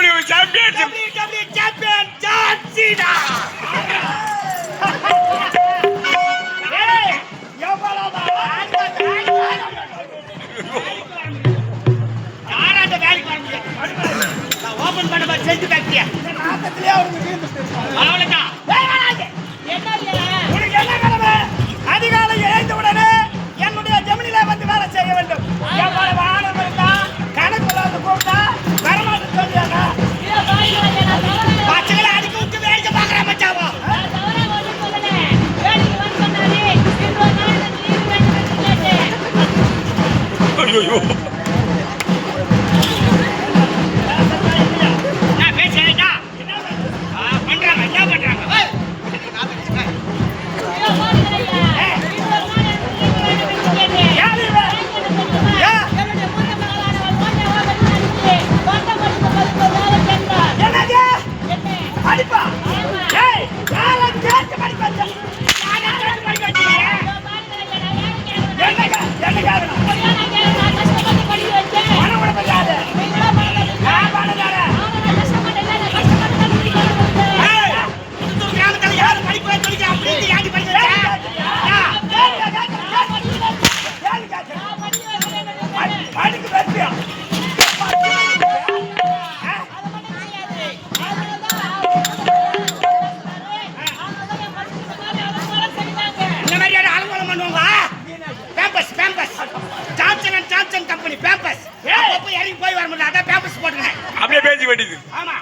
WWE champion John Cena. Open பண்ண பாரு செஞ்சு பேக்டரியா நாட்டத்திலே அவருக்கு அவ்வளவுதான் உனக்கு என்ன கடமை அதிகாலை எழுந்தவுடனே என்னுடைய ஜெமினில வந்து வேலை செய்ய வேண்டும் எவ்வளவு ஆணவம் இருந்தா கணக்குல வந்து கூப்பிட்டா வரமாட்டு சொல்லியாங்க பச்சைகளை அடிக்க விட்டு வேடிக்கை பாக்குற மச்சாவா ஐயோ அப்படியே பேசி வேண்டியது ஆமா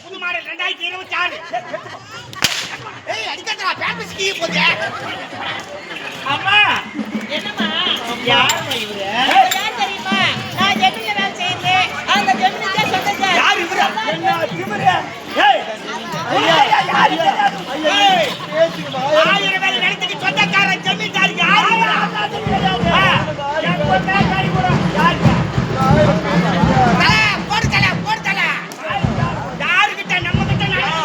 புது மாடல் 2026 அடிக்கா பேம்பஸ் கீ போதே அம்மா என்னம்மா யார் இவரு யார் தெரியுமா நான் ஜெமினில வேலை செய்றேன் அந்த ஜெமினில சொன்னது யார் இவரு என்ன திமிரே ஏய் யார் ஏய் பேசிமா ஆயிரம் வேலை நடத்துக்கு சொந்தக்காரன் ஜெமினிதார் யார் யார் சொந்தக்காரி கூட யார் போடுதல யாரு கிட்ட நம்ம கிட்ட நடக்குது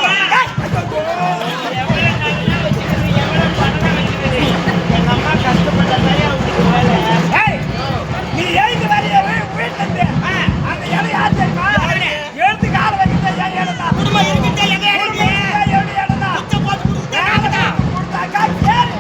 எங்க அம்மா கஷ்டப்பட்ட மாதிரி அவங்களுக்கு வேலை நீ எழுந்து வரைய வீட்டு அந்த இடம் யார் தெரியுமா எழுந்து கால வைக்கிட்ட என் இடம் தான் குடும்பம் இருக்கிட்ட எங்க இடம் தான் உச்ச போட்டு கொடுத்தாக்கா கேளு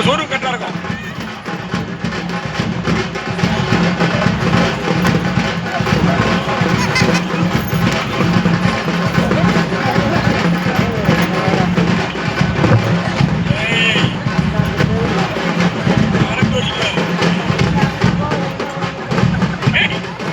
ஷோரூம் கரெக்டா இருக்கும்